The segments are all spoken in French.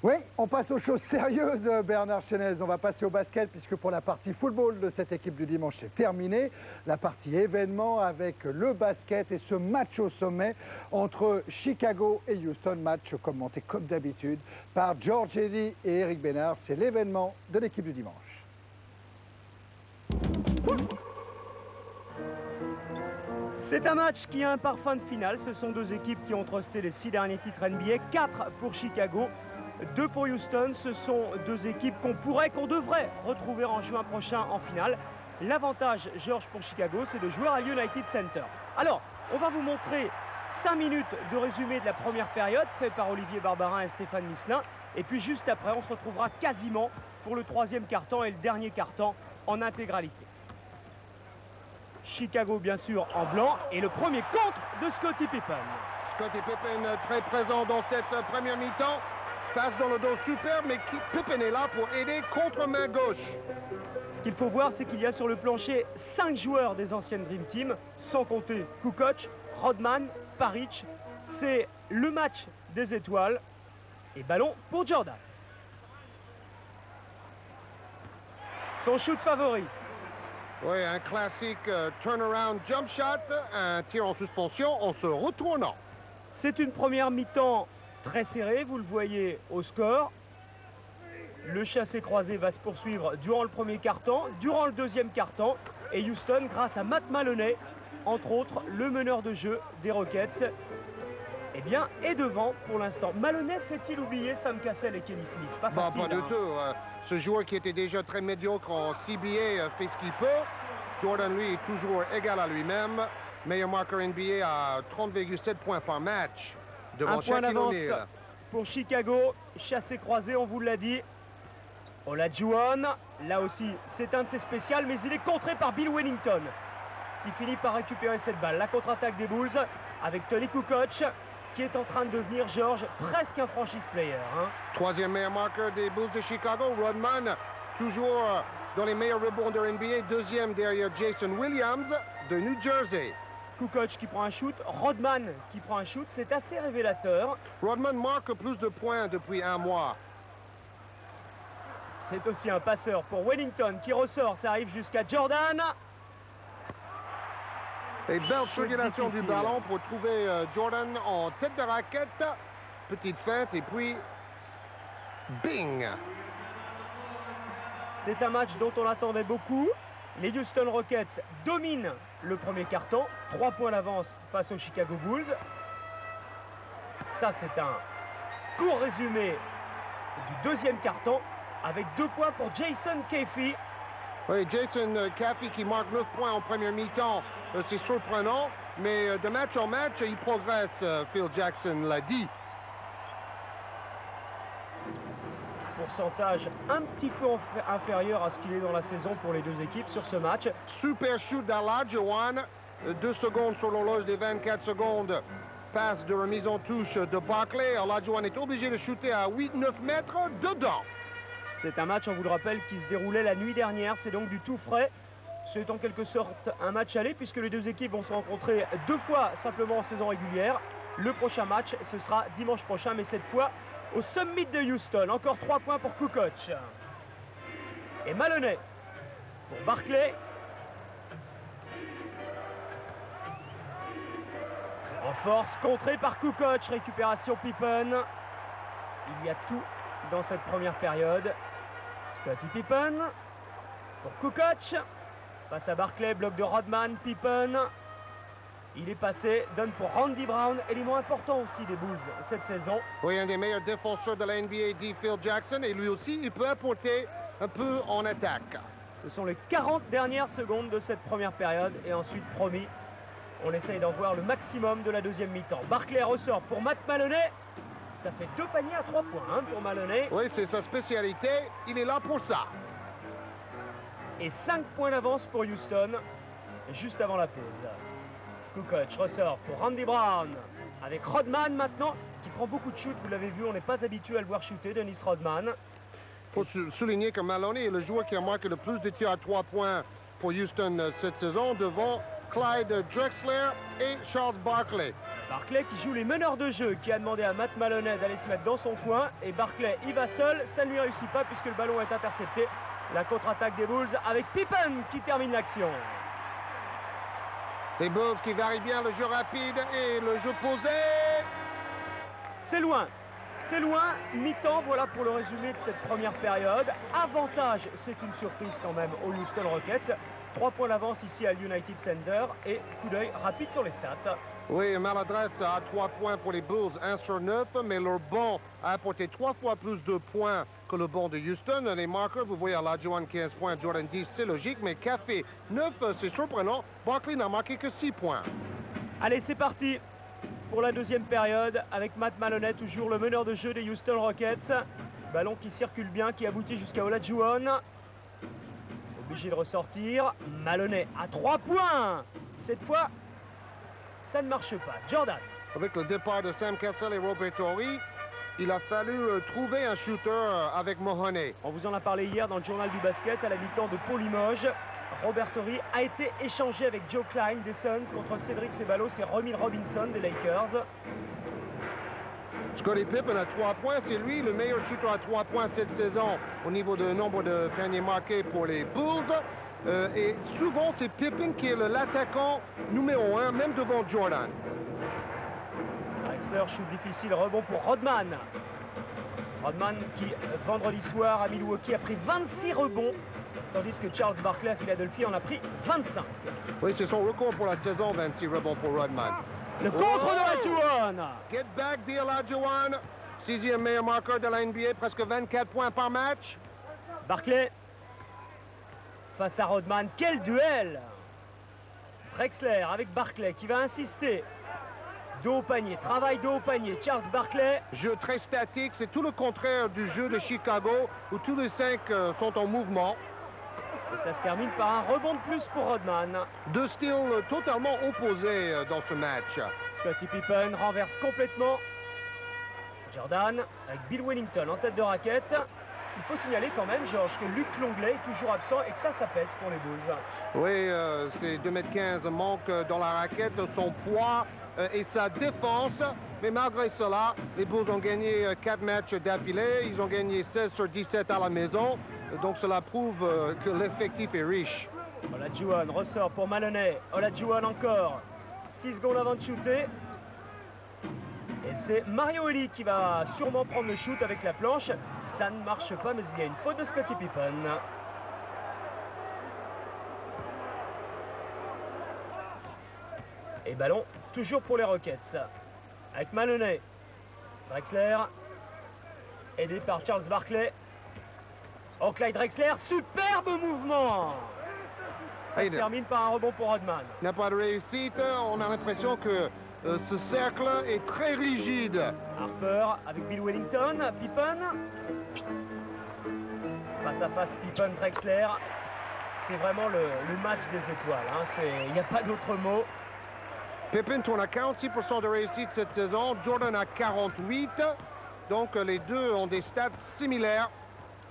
Oui, on passe aux choses sérieuses, Bernard Chenez. On va passer au basket, puisque pour la partie football de cette équipe du dimanche, c'est terminé. La partie événement avec le basket et ce match au sommet entre Chicago et Houston. Match commenté comme d'habitude par George Eddy et Eric Bénard. C'est l'événement de l'équipe du dimanche. C'est un match qui a un parfum de finale. Ce sont deux équipes qui ont trusté les 6 derniers titres NBA. 4 pour Chicago, 2 pour Houston. Ce sont deux équipes qu'on devrait retrouver en juin prochain en finale. L'avantage, Georges, pour Chicago, c'est de jouer à l'United Center. Alors, on va vous montrer 5 minutes de résumé de la première période fait par Olivier Barbarin et Stéphane Misselin. Et puis juste après, on se retrouvera quasiment pour le troisième quart-temps et le dernier quart-temps en intégralité. Chicago, bien sûr, en blanc. Et le premier contre de Scottie Pippen. Scottie Pippen très présent dans cette première mi-temps. Passe dans le dos superbe, mais Pippen est là pour aider contre main gauche. Ce qu'il faut voir, c'est qu'il y a sur le plancher 5 joueurs des anciennes Dream Team, sans compter Kukoc, Rodman, Paric. C'est le match des étoiles. Et ballon pour Jordan. Son shoot favori. Oui, un classique turnaround jump shot, un tir en suspension en se retournant. C'est une première mi-temps très serrée, vous le voyez au score. Le chassé-croisé va se poursuivre durant le premier quart-temps, durant le deuxième quart-temps. Et Houston, grâce à Matt Maloney, entre autres le meneur de jeu des Rockets, eh bien, est devant pour l'instant. Maloney fait-il oublier Sam Cassell et Kenny Smith? Pas facile. Pas du tout. Ce joueur qui était déjà très médiocre en CBA fait ce qu'il peut. Jordan, lui, est toujours égal à lui-même. Meilleur marqueur NBA à 30,7 points par match. Devant un point d'avance O'Neal. Pour Chicago. Chassé-croisé, on vous l'a dit. Olajuwon, là aussi, c'est un de ses spéciales, mais il est contré par Bill Wennington, qui finit par récupérer cette balle. La contre-attaque des Bulls avec Tony Kukoc, qui est en train de devenir, Georges, presque un franchise player. Troisième meilleur marqueur des Bulls de Chicago, Rodman, toujours dans les meilleurs rebondeurs NBA. Deuxième derrière Jason Williams de New Jersey. Kukoc qui prend un shoot, Rodman qui prend un shoot, c'est assez révélateur. Rodman marque plus de points depuis un mois. C'est aussi un passeur pour Wellington qui ressort, ça arrive jusqu'à Jordan. Et belle circulation du ballon pour trouver Jordan en tête de raquette. Petite feinte et puis bing! C'est un match dont on attendait beaucoup. Les Houston Rockets dominent le premier quart-temps. 3 points d'avance face aux Chicago Bulls. Ça, c'est un court résumé du deuxième quart-temps avec 2 points pour Jason Caffey. Oui, Jason Caffey qui marque 9 points en première mi-temps. C'est surprenant, mais de match en match, il progresse, Phil Jackson l'a dit. Pourcentage un petit peu inférieur à ce qu'il est dans la saison pour les deux équipes sur ce match. Super shoot d'Olajuwon, 2 secondes sur l'horloge des 24 secondes. Passe de remise en touche de Barkley. Olajuwon est obligé de shooter à 8-9 mètres dedans. C'est un match, on vous le rappelle, qui se déroulait la nuit dernière. C'est donc du tout frais. C'est en quelque sorte un match aller puisque les deux équipes vont se rencontrer 2 fois simplement en saison régulière. Le prochain match, ce sera dimanche prochain, mais cette fois au Summit de Houston. Encore 3 points pour Kukoc. Et Maloney pour Barkley. En force, contré par Kukoc. Récupération Pippen. Il y a tout dans cette première période. Scottie Pippen pour Kukoc. Face à Barkley, bloc de Rodman, Pippen. Il est passé, donne pour Randy Brown, élément important aussi des Bulls cette saison. Oui, un des meilleurs défenseurs de la NBA, dit Phil Jackson, et lui aussi, il peut apporter un peu en attaque. Ce sont les 40 dernières secondes de cette première période, et ensuite, promis, on essaye d'en voir le maximum de la deuxième mi-temps. Barkley ressort pour Matt Maloney. Ça fait 2 paniers à 3 points pour Maloney. Oui, c'est sa spécialité, il est là pour ça. Et 5 points d'avance pour Houston, juste avant la pause. Kukoc ressort pour Randy Brown, avec Rodman maintenant, qui prend beaucoup de shoots, vous l'avez vu, on n'est pas habitué à le voir shooter, Dennis Rodman. Il faut souligner que Maloney est le joueur qui a marqué le plus de tirs à 3 points pour Houston cette saison, devant Clyde Drexler et Charles Barkley. Barclay qui joue les meneurs de jeu, qui a demandé à Matt Maloney d'aller se mettre dans son coin. Et Barclay, il va seul. Ça ne lui réussit pas puisque le ballon est intercepté. La contre-attaque des Bulls avec Pippen qui termine l'action. Les Bulls qui varient bien le jeu rapide et le jeu posé. C'est loin. C'est loin, mi-temps, voilà pour le résumé de cette première période. Avantage, c'est une surprise quand même aux Houston Rockets. 3 points d'avance ici à l'United Center et coup d'œil rapide sur les stats. Oui, maladresse à 3 points pour les Bulls, 1 sur 9, mais leur banc a apporté 3 fois plus de points que le banc de Houston. Les marqueurs, vous voyez, Olajuwon 15 points, Jordan 10, c'est logique, mais Café 9, c'est surprenant. Barkley n'a marqué que 6 points. Allez, c'est parti pour la deuxième période avec Matt Maloney, toujours le meneur de jeu des Houston Rockets. Ballon qui circule bien, qui aboutit jusqu'à Olajuwon. Obligé de ressortir. Maloney à 3 points. Cette fois, ça ne marche pas. Jordan. Avec le départ de Sam Cassell et Robert Torrey, il a fallu trouver un shooter avec Mahoney. On vous en a parlé hier dans le journal du basket à la mi-temps de Pau Limoges. Robert Torrey a été échangé avec Joe Klein des Suns contre Cédric Ceballos et Romil Robinson des Lakers. Scottie Pippen à 3 points, c'est lui le meilleur shooter à 3 points cette saison au niveau de nombre de paniers marqués pour les Bulls. Et souvent, c'est Pippen qui est l'attaquant numéro 1, même devant Jordan. Drexler, shoot difficile, rebond pour Rodman. Rodman qui, vendredi soir à Milwaukee, a pris 26 rebonds, tandis que Charles Barkley à Philadelphie en a pris 25. Oui, c'est son record pour la saison, 26 rebonds pour Rodman. Le contre d'Olajuwon. Get back d'Olajuwon, 6e meilleur marqueur de la NBA, presque 24 points par match. Barkley face à Rodman, quel duel! Drexler avec Barkley qui va insister. Dos au panier, travail dos au panier, Charles Barkley. Jeu très statique, c'est tout le contraire du jeu de Chicago où tous les 5 sont en mouvement. Et ça se termine par un rebond de plus pour Rodman. Deux styles totalement opposés dans ce match. Scottie Pippen renverse complètement Jordan avec Bill Wellington en tête de raquette. Il faut signaler quand même, Georges, que Luc Longley est toujours absent et que ça pèse pour les Bulls. Oui, c'est 2,15 m manque dans la raquette, son poids et sa défense. Mais malgré cela, les Bulls ont gagné 4 matchs d'affilée. Ils ont gagné 16 sur 17 à la maison. Donc cela prouve que l'effectif est riche. Olajuwon ressort pour Maloney. Olajuwon encore. 6 secondes avant de shooter. Et c'est Mario Elie qui va sûrement prendre le shoot avec la planche. Ça ne marche pas, mais il y a une faute de Scottie Pippen. Et ballon toujours pour les Rockets. Avec Maloney. Drexler. Aidé par Charles Barkley. Oh, Clyde Drexler, superbe mouvement. Ça se termine par un rebond pour Rodman. Il n'a pas de réussite. On a l'impression que ce cercle est très rigide. Harper avec Bill Wellington. Pippen. Face à face, Pippen, Drexler. C'est vraiment le match des étoiles. Hein. Il n'y a pas d'autre mot. Pippen tourne à 46% de réussite cette saison. Jordan à 48%. Donc les deux ont des stats similaires.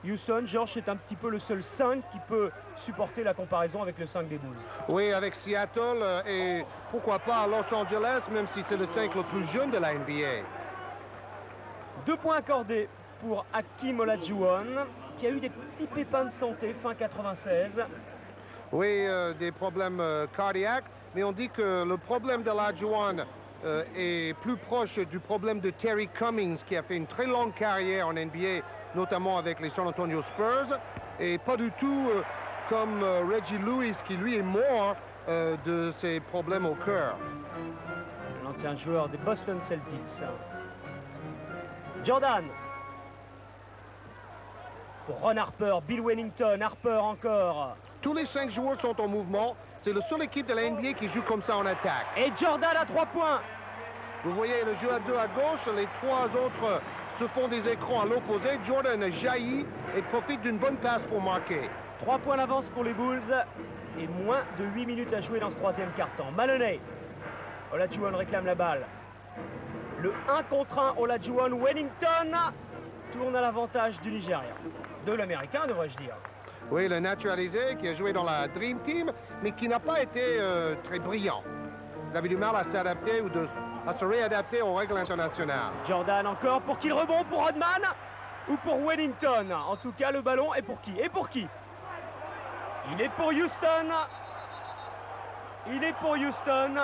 Houston, George, est un petit peu le seul 5 qui peut supporter la comparaison avec le 5 des Bulls. Oui, avec Seattle et pourquoi pas Los Angeles, même si c'est le 5 le plus jeune de la NBA. 2 points accordés pour Hakeem Olajuwon, qui a eu des petits pépins de santé fin 96. Oui, des problèmes cardiaques, mais on dit que le problème de Olajuwon est plus proche du problème de Terry Cummings, qui a fait une très longue carrière en NBA, notamment avec les San Antonio Spurs, et pas du tout comme Reggie Lewis, qui lui est mort de ses problèmes au cœur. L'ancien joueur des Boston Celtics. Jordan. Pour Ron Harper, Bill Wellington, Harper encore. Tous les 5 joueurs sont en mouvement. C'est la seule équipe de la NBA qui joue comme ça en attaque. Et Jordan à 3 points. Vous voyez le jeu à 2 à gauche, les 3 autres se font des écrans à l'opposé. Jordan jaillit et profite d'une bonne passe pour marquer. 3 points d'avance pour les Bulls et moins de 8 minutes à jouer dans ce troisième quart-temps. Maloney. Olajuwon réclame la balle. Le 1 contre 1, Olajuwon, Wellington tourne à l'avantage du Nigeria. De l'Américain, devrais-je dire. Oui, le naturalisé qui a joué dans la Dream Team, mais qui n'a pas été très brillant. Il avait du mal à s'adapter ou de à se réadapter aux règles internationales. Jordan encore, pour qui le rebond? Pour Rodman ou pour Wellington? En tout cas, le ballon est pour qui? Et pour qui? Il est pour Houston. Il est pour Houston.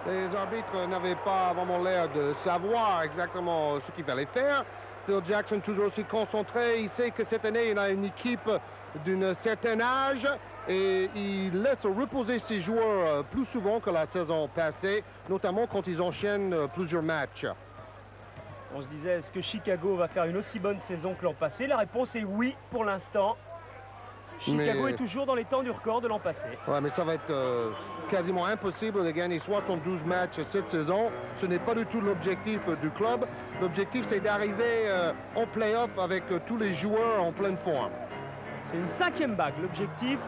Les arbitres n'avaient pas vraiment l'air de savoir exactement ce qu'il fallait faire. Phil Jackson toujours aussi concentré. Il sait que cette année, il a une équipe d'un certain âge et il laisse reposer ses joueurs plus souvent que la saison passée, notamment quand ils enchaînent plusieurs matchs. On se disait, est-ce que Chicago va faire une aussi bonne saison que l'an passé? La réponse est oui pour l'instant. Chicago est toujours dans les temps du record de l'an passé. Ouais, mais ça va être quasiment impossible de gagner 72 matchs cette saison. Ce n'est pas du tout l'objectif du club. L'objectif, c'est d'arriver en play-off avec tous les joueurs en pleine forme. C'est une 5e bague, l'objectif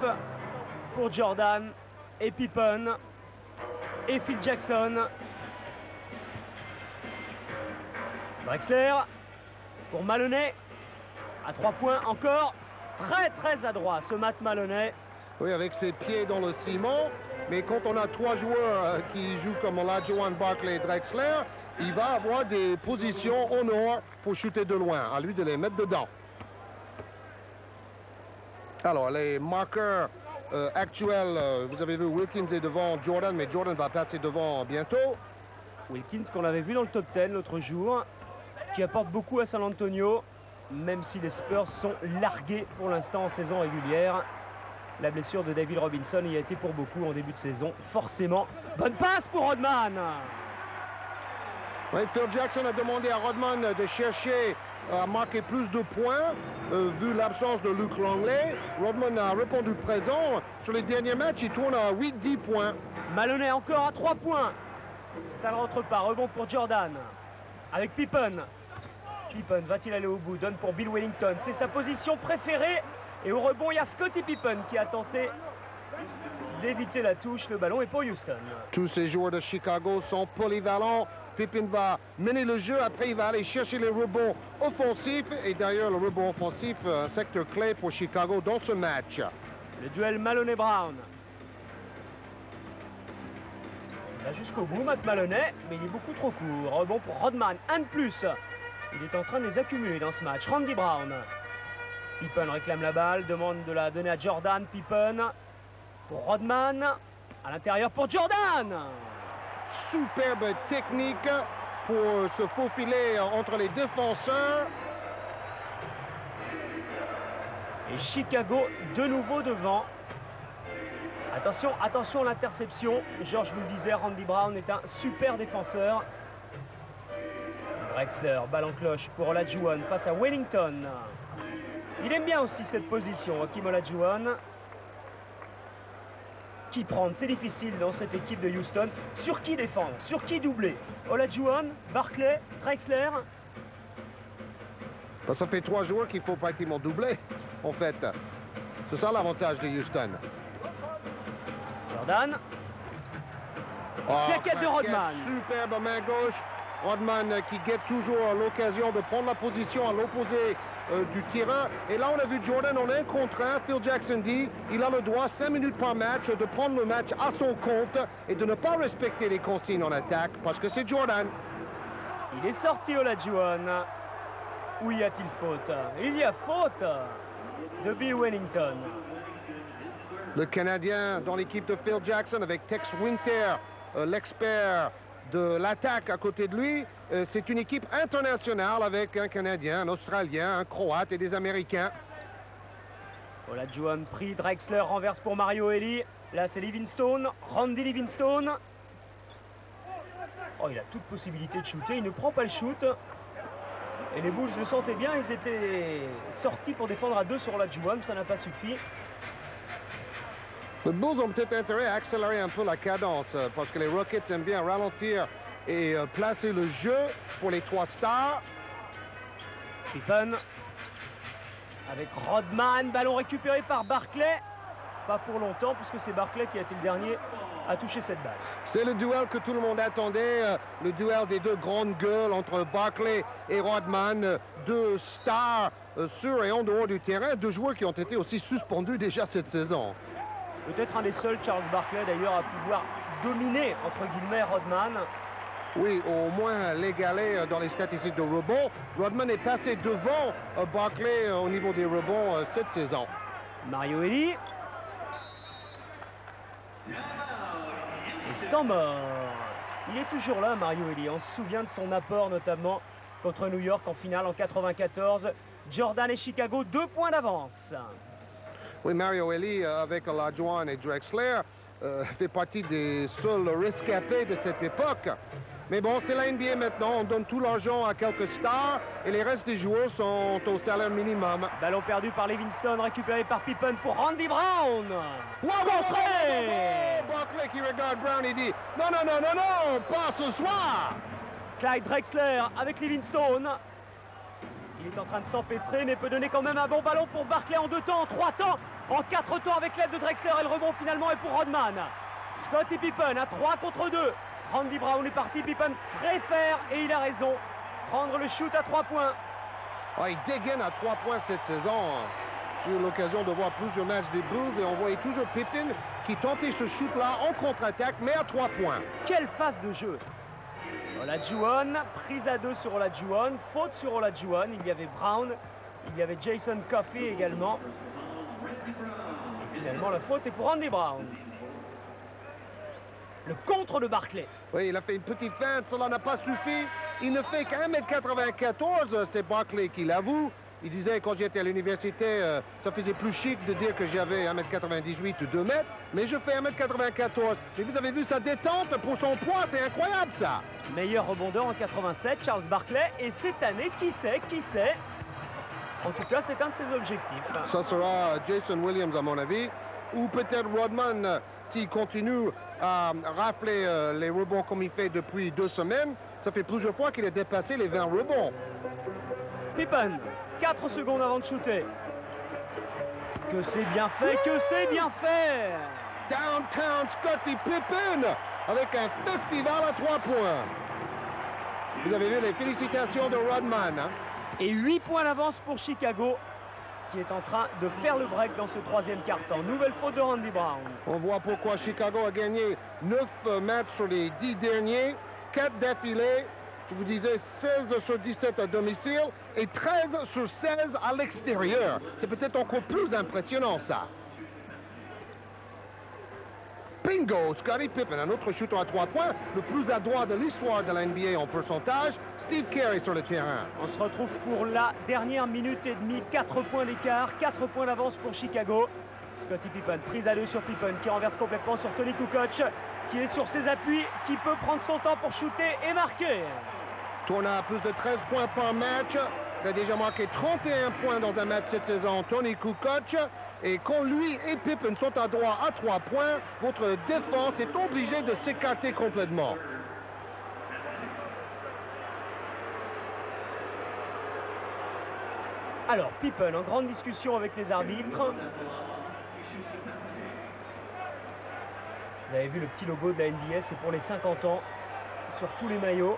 pour Jordan et Pippen et Phil Jackson. Drexler pour Maloney à 3 points encore. Très adroit ce Matt Maloney. Oui, avec ses pieds dans le ciment. Mais quand on a 3 joueurs qui jouent comme Olajuwon, Barkley et Drexler, il va avoir des positions en or pour shooter de loin. À lui de les mettre dedans. Alors, les marqueurs actuels, vous avez vu Wilkins est devant Jordan, mais Jordan va passer devant bientôt. Wilkins qu'on avait vu dans le top 10 l'autre jour, qui apporte beaucoup à San Antonio, même si les Spurs sont largués pour l'instant en saison régulière. La blessure de David Robinson y a été pour beaucoup en début de saison, forcément. Bonne passe pour Rodman. Oui, Phil Jackson a demandé à Rodman de chercher à marquer plus de points, vu l'absence de Luke Longley. Rodman a répondu présent. Sur les derniers matchs, il tourne à 8-10 points. Maloney encore à 3 points. Ça ne rentre pas. Rebond pour Jordan. Avec Pippen. Pippen va-t-il aller au bout? Donne pour Bill Wellington. C'est sa position préférée. Et au rebond, il y a Scottie Pippen qui a tenté d'éviter la touche. Le ballon est pour Houston. Tous ces joueurs de Chicago sont polyvalents. Pippen va mener le jeu. Après, il va aller chercher les rebonds offensifs. Et d'ailleurs, le rebond offensif, un secteur clé pour Chicago dans ce match. Le duel Maloney-Brown. Il va jusqu'au bout, Matt Maloney, mais il est beaucoup trop court. Rebond pour Rodman, un de plus. Il est en train de les accumuler dans ce match. Randy Brown. Pippen réclame la balle, demande de la donner à Jordan. Pippen pour Rodman. À l'intérieur pour Jordan. Superbe technique pour se faufiler entre les défenseurs. Et Chicago de nouveau devant. Attention, attention l'interception. Georges vous le disait, Randy Brown est un super défenseur. Drexler, balle en cloche pour Olajuwon face à Wellington. Il aime bien aussi cette position, Hakeem Olajuwon. Qui prendre? C'est difficile dans cette équipe de Houston. Sur qui défendre? Sur qui doubler? Olajuwon, Barkley, Drexler? Ça fait 3 joueurs qu'il faut pratiquement doubler, en fait. C'est ça l'avantage de Houston. Jordan. Claquette de Rodman. Superbe main gauche. Rodman qui guette toujours l'occasion de prendre la position à l'opposé du terrain. Et là, on a vu Jordan en 1 contre 1. Phil Jackson dit il a le droit, 5 minutes par match, de prendre le match à son compte et de ne pas respecter les consignes en attaque parce que c'est Jordan. Il est sorti Olajuwon. Où y a-t-il faute? Il y a faute de Bill Wellington. Le Canadien dans l'équipe de Phil Jackson avec Tex Winter, l'expert de l'attaque à côté de lui. C'est une équipe internationale avec un Canadien, un Australien, un Croate et des Américains. Olajuwon pris, Drexler renverse pour Mario Elie. Là, c'est Livingstone, Randy Livingstone. Oh, il a toute possibilité de shooter, il ne prend pas le shoot. Et les Bulls le sentaient bien, ils étaient sortis pour défendre à 2 sur Olajuwon, ça n'a pas suffi. Les Bulls ont peut-être intérêt à accélérer un peu la cadence parce que les Rockets aiment bien ralentir et placer le jeu pour les 3 stars. Pippen avec Rodman, ballon récupéré par Barkley. Pas pour longtemps puisque c'est Barkley qui a été le dernier à toucher cette balle. C'est le duel que tout le monde attendait, le duel des 2 grandes gueules entre Barkley et Rodman, 2 stars sur et en dehors du terrain, 2 joueurs qui ont été aussi suspendus déjà cette saison. Peut-être un des seuls, Charles Barkley d'ailleurs, à pouvoir dominer entre guillemets Rodman. Oui, au moins l'égaler dans les statistiques de rebond. Rodman est passé devant Barkley au niveau des rebonds cette saison. Mario Elie. Temps mort. Il est toujours là, Mario Elie. On se souvient de son apport, notamment contre New York en finale en 94. Jordan et Chicago, 2 points d'avance. Oui, Mario Elie, avec Olajuwon et Drexler, fait partie des seuls rescapés de cette époque. Mais bon, c'est la NBA maintenant. On donne tout l'argent à quelques stars et les restes des joueurs sont au salaire minimum. Ballon perdu par Livingston, récupéré par Pippen pour Randy Brown. Contré. Barkley qui regarde Brown et dit non, non, non, non, non, pas ce soir. Clyde Drexler avec Livingston. Il est en train de s'empêtrer, mais peut donner quand même un bon ballon pour Barkley en 2 temps, en 3 temps, en 4 temps avec l'aide de Drexler. Et le rebond finalement est pour Rodman. Scottie Pippen à 3 contre 2. Randy Brown est parti, Pippen préfère, et il a raison, prendre le shoot à 3 points. Ah, il dégaine à 3 points cette saison. J'ai eu l'occasion de voir plusieurs matchs des Bulls et on voyait toujours Pippen qui tentait ce shoot-là en contre-attaque, mais à 3 points. Quelle phase de jeu! Olajuwon, prise à 2 sur Olajuwon, faute sur Olajuwon, il y avait Brown, il y avait Jason Coffey également. Et finalement, la faute est pour Randy Brown. Le contre de Barkley. Oui, il a fait une petite feinte, cela n'a pas suffi. Il ne fait qu'un 1m94, c'est Barkley qui l'avoue. Il disait quand j'étais à l'université, ça faisait plus chic de dire que j'avais 1m98 ou 2 mètres, mais je fais 1m94. Et vous avez vu sa détente pour son poids, c'est incroyable ça. Meilleur rebondeur en 87, Charles Barkley. Et cette année, qui sait? En tout cas, c'est un de ses objectifs. Ça sera Jason Williams à mon avis, ou peut-être Rodman s'il continue à rafler les rebonds comme il fait depuis 2 semaines. Ça fait plusieurs fois qu'il a dépassé les 20 rebonds. Pippen, 4 secondes avant de shooter. Que c'est bien fait, que c'est bien fait! Downtown Scottie Pippen avec un festival à 3 points. Vous avez vu les félicitations de Rodman. Hein? Et 8 points d'avance pour Chicago, qui est en train de faire le break dans ce 3e quart-temps. Nouvelle faute de Randy Brown. On voit pourquoi Chicago a gagné 9 matchs sur les 10 derniers, 4 d'affilée. Je vous disais 16 sur 17 à domicile et 13 sur 16 à l'extérieur. C'est peut-être encore plus impressionnant ça. Bingo! Scottie Pippen, un autre shooter à 3 points, le plus adroit de l'histoire de la NBA en pourcentage. Steve Kerr sur le terrain. On se retrouve pour la dernière minute et demie. 4 points d'écart, 4 points d'avance pour Chicago. Scottie Pippen, prise à 2 sur Pippen, qui renverse complètement sur Tony Kukoc, qui est sur ses appuis, qui peut prendre son temps pour shooter et marquer. Tourne à plus de 13 points par match. Il a déjà marqué 31 points dans un match cette saison, Tony Kukoc. Et quand lui et Pippen sont à droit à 3 points, votre défense est obligée de s'écarter complètement. Alors, Pippen en grande discussion avec les arbitres. Vous avez vu le petit logo de la NBA, c'est pour les 50 ans, sur tous les maillots.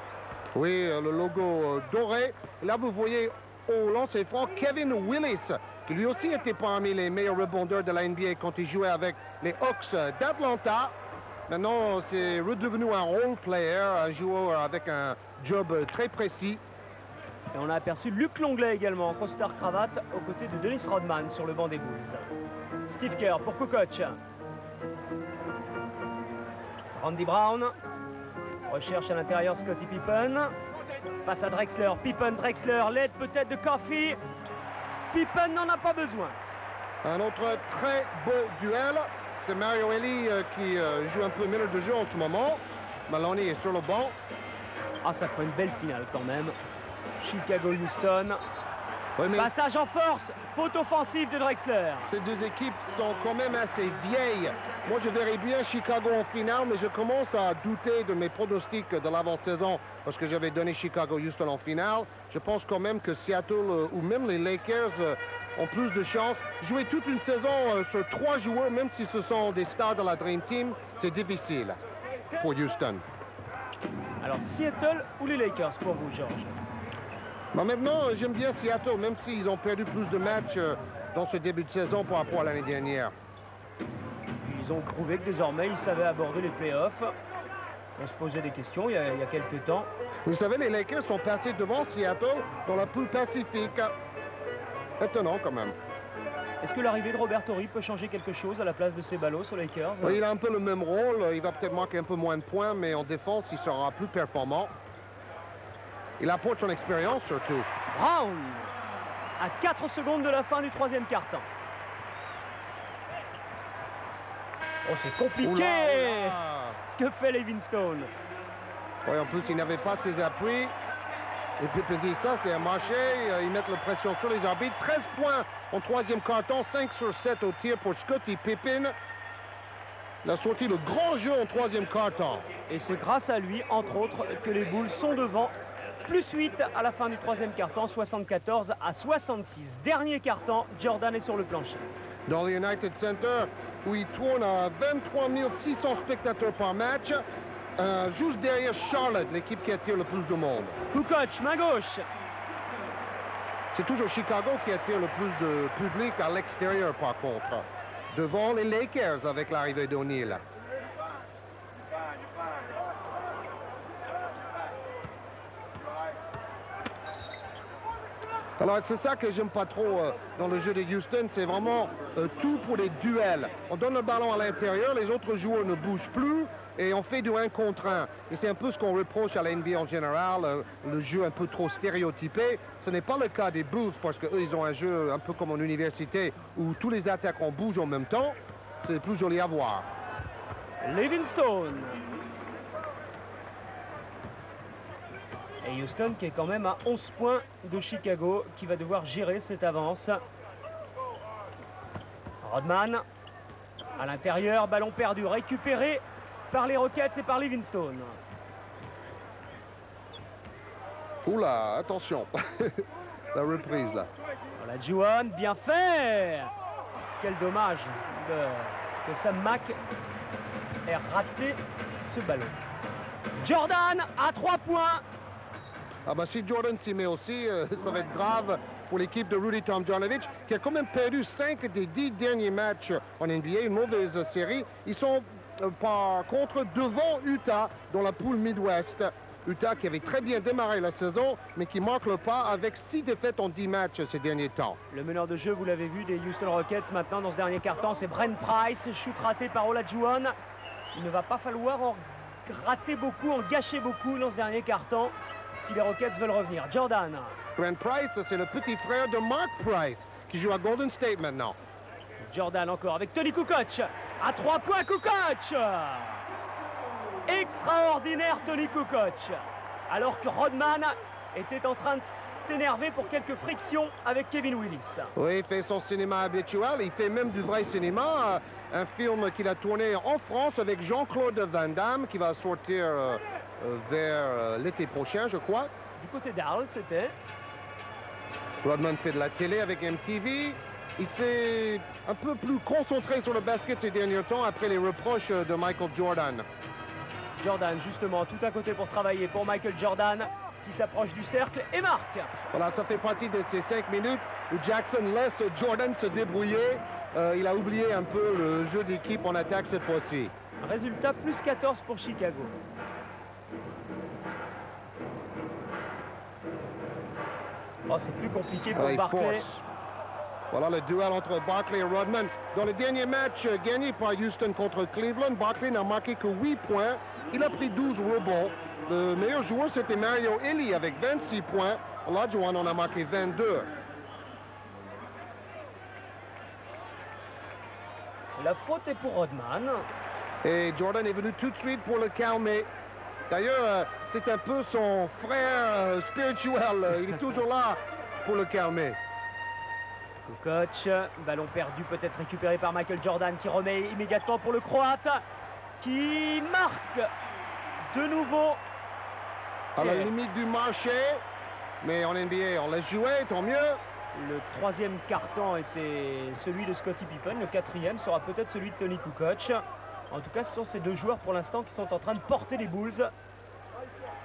Oui, le logo doré. Là, vous voyez au lancer franc Kevin Willis, qui lui aussi était parmi les meilleurs rebondeurs de la NBA quand il jouait avec les Hawks d'Atlanta. Maintenant, c'est redevenu un role player, un joueur avec un job très précis. Et on a aperçu Luc Longley également, en costard-cravate, aux côtés de Dennis Rodman sur le banc des Bulls. Steve Kerr pour Kukoc. Randy Brown. Recherche à l'intérieur Scottie Pippen. Passe à Drexler. Pippen, Drexler. L'aide peut-être de Coffey. Pippen n'en a pas besoin. Un autre très beau duel. C'est Mario Elie qui joue un peu milieu de jeu en ce moment. Maloney est sur le banc. Ah, ça ferait une belle finale quand même. Chicago-Houston. Oui, mais passage en force. Faute offensive de Drexler. ces deux équipes sont quand même assez vieilles. Moi, je verrais bien Chicago en finale, mais je commence à douter de mes pronostics de l'avant-saison parce que j'avais donné Chicago-Houston en finale. Je pense quand même que Seattle ou même les Lakers ont plus de chances. Jouer toute une saison sur 3 joueurs, même si ce sont des stars de la Dream Team, c'est difficile pour Houston. Alors, Seattle ou les Lakers pour vous, Georges? Bon, maintenant, j'aime bien Seattle, même s'ils ont perdu plus de matchs dans ce début de saison par rapport à l'année dernière. Ils ont prouvé que désormais, ils savaient aborder les playoffs. On se posait des questions il y a quelques temps. Vous savez, les Lakers sont passés devant Seattle dans la poule Pacifique. Étonnant quand même. Est-ce que l'arrivée de Robert Horry peut changer quelque chose à la place de Ceballos aux Lakers? Il a un peu le même rôle. Il va peut-être manquer un peu moins de points, mais en défense, il sera plus performant. Il apporte son expérience surtout. Brown, à 4 secondes de la fin du troisième quart-temps. Oh, c'est compliqué Oula. ce que fait Livingstone. Oui, en plus, il n'avait pas ses appuis. Et puis, dit ça, c'est un marché. Ils mettent la pression sur les arbitres. 13 points en troisième quart-temps, 5 sur 7 au tir pour Scottie Pippen. Il a sorti le grand jeu en troisième quart-temps. Et c'est grâce à lui, entre autres, que les Bulls sont devant. Plus 8 à la fin du troisième quart-temps, 74 à 66. Dernier quart-temps, Jordan est sur le plancher. Dans le United Center, où il tourne à 23 600 spectateurs par match, juste derrière Charlotte, l'équipe qui attire le plus de monde. Kukoc, main gauche. C'est toujours Chicago qui attire le plus de public à l'extérieur, par contre. Devant les Lakers avec l'arrivée d'O'Neal. Alors c'est ça que j'aime pas trop dans le jeu de Houston, c'est vraiment tout pour les duels. On donne le ballon à l'intérieur, les autres joueurs ne bougent plus et on fait du 1 contre 1. Et c'est un peu ce qu'on reproche à la NBA en général, le jeu un peu trop stéréotypé. Ce n'est pas le cas des Bulls parce qu'eux ils ont un jeu un peu comme en université où tous les attaquants bougent en même temps. C'est plus joli à voir. Livingstone. Et Houston qui est quand même à 11 points de Chicago, qui va devoir gérer cette avance. Rodman à l'intérieur, ballon perdu, récupéré par les Rockets et par Livingstone. Oula, attention. La reprise là. Voilà, Juan, bien fait. Quel dommage que Sam Mack ait raté ce ballon. Jordan à 3 points. Ah bah si Jordan s'y met aussi, ça va être grave pour l'équipe de Rudy Tomjanovich, qui a quand même perdu 5 des 10 derniers matchs en NBA, une mauvaise série. Ils sont par contre devant Utah dans la poule Midwest. Utah qui avait très bien démarré la saison, mais qui marque le pas avec 6 défaites en 10 matchs ces derniers temps. Le meneur de jeu, vous l'avez vu, des Houston Rockets maintenant dans ce dernier quart-temps, c'est Brent Price, shoot raté par Olajuwon. Il ne va pas falloir en rater beaucoup, en gâcher beaucoup dans ce dernier quart-temps si les Rockets veulent revenir. Jordan. Brent Price, c'est le petit frère de Mark Price, qui joue à Golden State maintenant. Jordan encore avec Tony Kukoc. À 3 points, Kukoc. Extraordinaire Tony Kukoc. Alors que Rodman était en train de s'énerver pour quelques frictions avec Kevin Willis. Oui, il fait son cinéma habituel. Il fait même du vrai cinéma. Un film qu'il a tourné en France avec Jean-Claude Van Damme, qui va sortir vers l'été prochain, je crois. Du côté d'Arles, c'était. Rodman fait de la télé avec MTV. Il s'est un peu plus concentré sur le basket ces derniers temps après les reproches de Michael Jordan. Jordan, justement, tout à côté pour travailler pour Michael Jordan, qui s'approche du cercle et marque. Voilà, ça fait partie de ces 5 minutes où Jackson laisse Jordan se débrouiller. Il a oublié un peu le jeu d'équipe en attaque cette fois-ci. Résultat, plus 14 pour Chicago. Oh, c'est plus compliqué pour Barkley. Voilà le duel entre Barkley et Rodman. Dans le dernier match gagné par Houston contre Cleveland, Barkley n'a marqué que 8 points. Il a pris 12 rebonds. Le meilleur joueur, c'était Mario Elie avec 26 points. Olajuwon en a marqué 22. La faute est pour Rodman. Et Jordan est venu tout de suite pour le calmer. D'ailleurs, c'est un peu son frère spirituel. Il est toujours là pour le calmer. Coach, ballon perdu, peut-être récupéré par Michael Jordan qui remet immédiatement pour le Croate qui marque de nouveau. À la limite du marché, mais en NBA, on l'a joué, tant mieux. Le troisième carton était celui de Scottie Pippen, le quatrième sera peut-être celui de Tony Kukoc. En tout cas, ce sont ces deux joueurs pour l'instant qui sont en train de porter les Bulls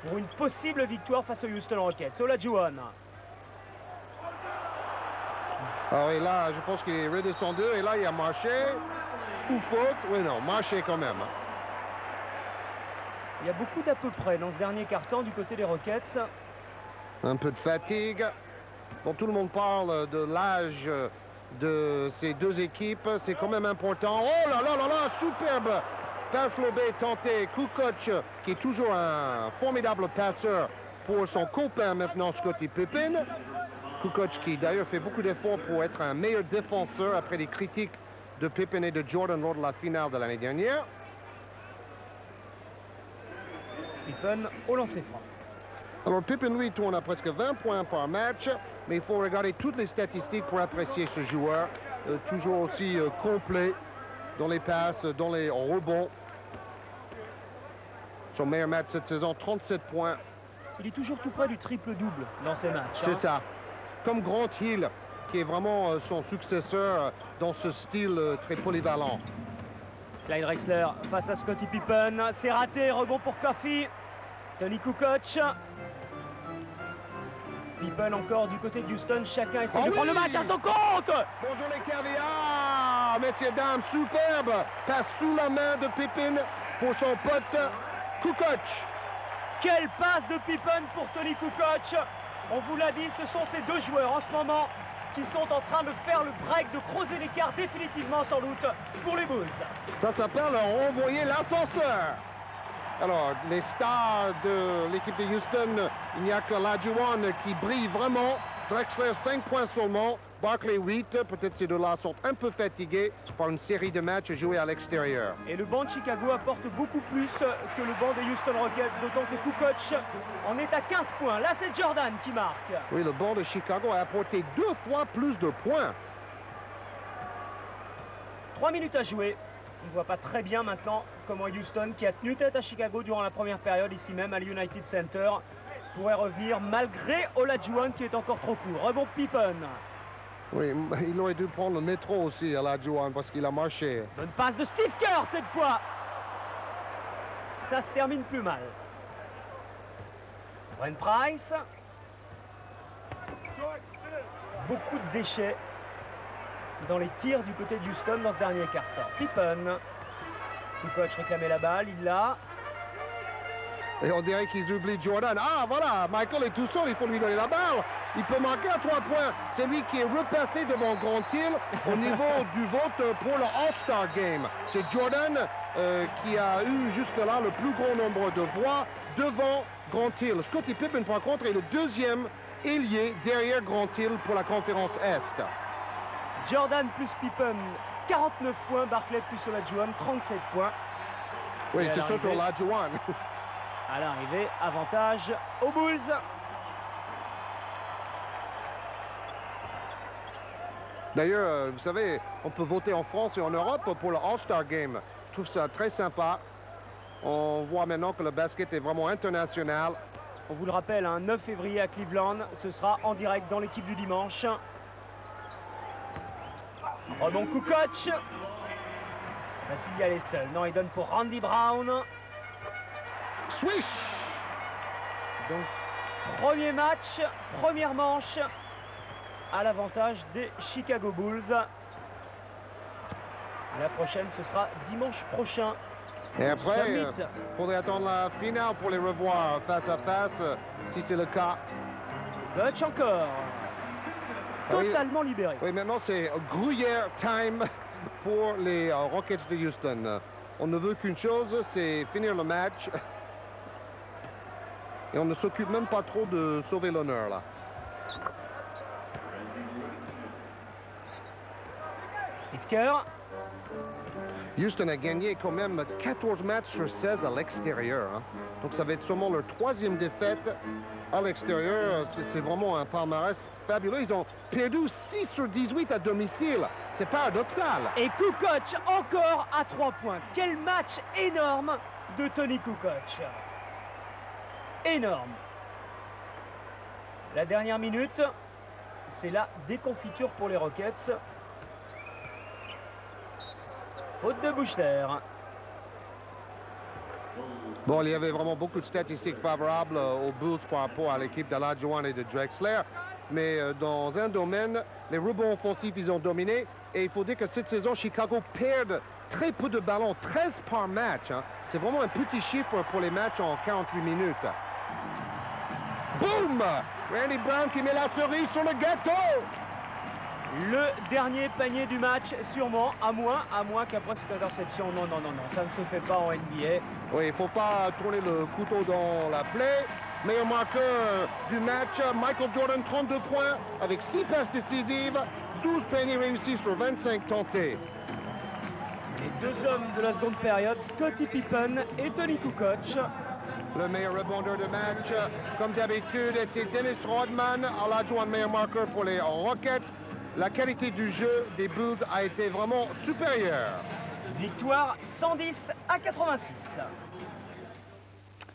pour une possible victoire face aux Houston Rockets. Olajuwon. Ah oui, là, je pense qu'il est redescendu et là, il a marché. Ou faute. Oui, non, marché quand même. Il y a beaucoup d'à peu près dans ce dernier quart-temps du côté des Rockets. Un peu de fatigue. Bon, tout le monde parle de l'âge de ces deux équipes. C'est quand même important. Oh là là là là, superbe passe lobée tentée. Kukoc, qui est toujours un formidable passeur pour son copain maintenant, Scottie Pippen. Kukoc qui d'ailleurs fait beaucoup d'efforts pour être un meilleur défenseur après les critiques de Pippen et de Jordan lors de la finale de l'année dernière. Pippen au lancer franc. Alors Pippen, lui, tourne à presque 20 points par match, mais il faut regarder toutes les statistiques pour apprécier ce joueur. Toujours aussi complet dans les passes, dans les rebonds. Son meilleur match cette saison, 37 points. Il est toujours tout près du triple-double dans ces matchs. C'est ça. Comme Grant Hill, qui est vraiment son successeur dans ce style très polyvalent. Clyde Drexler face à Scottie Pippen. C'est raté, rebond pour Coffey. Tony Kukoc. Pippen encore du côté de Houston. Chacun essaie de prendre le match à son compte. Bonjour les caviars, messieurs, dames, superbe. Passe sous la main de Pippen pour son pote Kukoc. Quelle passe de Pippen pour Tony Kukoc. On vous l'a dit, ce sont ces deux joueurs en ce moment qui sont en train de faire le break, de creuser l'écart définitivement sans doute pour les Bulls. Ça s'appelle envoyer l'ascenseur. Alors, les stars de l'équipe de Houston, il n'y a que Olajuwon qui brille vraiment. Drexler 5 points seulement, Barkley 8. Peut-être ces deux-là sont un peu fatigués par une série de matchs joués à l'extérieur. Et le banc de Chicago apporte beaucoup plus que le banc des Houston Rockets, d'autant que Kukoc en est à 15 points. Là, c'est Jordan qui marque. Oui, le banc de Chicago a apporté 2 fois plus de points. 3 minutes à jouer. On ne voit pas très bien maintenant comment Houston, qui a tenu tête à Chicago durant la première période, ici même à l'United Center, pourrait revenir malgré Olajuwon qui est encore trop court. Rebond Pippen. Oui, il aurait dû prendre le métro aussi à Olajuwon parce qu'il a marché. Bonne passe de Steve Kerr cette fois. Ça se termine plus mal. Brent Price. Beaucoup de déchets dans les tirs du côté de Houston dans ce dernier quart-temps. Pippen. Kukoc réclamait la balle, il l'a. Et on dirait qu'ils oublient Jordan. Ah, voilà, Michael est tout seul, il faut lui donner la balle. Il peut marquer à 3 points. C'est lui qui est repassé devant Grant Hill au niveau du vote pour le All-Star Game. C'est Jordan qui a eu jusque-là le plus grand nombre de voix devant Grant Hill. Scottie Pippen, par contre, est le deuxième ailier derrière Grant Hill pour la conférence Est. Jordan plus Pippen, 49 points. Barkley plus Olajuwon, 37 points. Oui, c'est surtout Olajuwon. À l'arrivée, avantage aux Bulls. D'ailleurs, vous savez, on peut voter en France et en Europe pour le All-Star Game. Je trouve ça très sympa. On voit maintenant que le basket est vraiment international. On vous le rappelle, 9 février à Cleveland, ce sera en direct dans l'équipe du dimanche. Rebond Kukoc. Va-t-il y aller seul? Non, il donne pour Randy Brown. Swish! Donc, premier match, première manche à l'avantage des Chicago Bulls. La prochaine, ce sera dimanche prochain. Et après, il faudrait attendre la finale pour les revoir face à face, si c'est le cas. Kukoc encore. Totalement libéré. Oui, maintenant c'est Gruyère time pour les Rockets de Houston. On ne veut qu'une chose, c'est finir le match. Et on ne s'occupe même pas trop de sauver l'honneur, là. Steve Kerr. Houston a gagné quand même 14 matchs sur 16 à l'extérieur. Hein. Donc ça va être sûrement leur 3e défaite à l'extérieur. C'est vraiment un palmarès fabuleux. Ils ont perdu 6 sur 18 à domicile. C'est paradoxal. Et Kukoc encore à 3 points. Quel match énorme de Tony Kukoc. Énorme. La dernière minute, c'est la déconfiture pour les Rockets. Faute de Boucher. Bon, il y avait vraiment beaucoup de statistiques favorables aux Bulls par rapport à l'équipe d'Olajuwon et de Drexler. Mais dans un domaine, les rebonds offensifs, ils ont dominé. Et il faut dire que cette saison, Chicago perd très peu de ballons, 13 par match. Hein. C'est vraiment un petit chiffre pour les matchs en 48 minutes. Boum! Randy Brown qui met la cerise sur le gâteau. Le dernier panier du match, sûrement, à moins qu'après cette interception. Non, ça ne se fait pas en NBA. Oui, il ne faut pas tourner le couteau dans la plaie. Meilleur marqueur du match, Michael Jordan, 32 points, avec 6 passes décisives, 12 paniers réussis sur 25 tentés. Les deux hommes de la seconde période, Scottie Pippen et Tony Kukoc. Le meilleur rebondeur de match, comme d'habitude, était Dennis Rodman, à l'adjoint meilleur marqueur pour les Rockets. La qualité du jeu des Bulls a été vraiment supérieure. Victoire 110 à 86.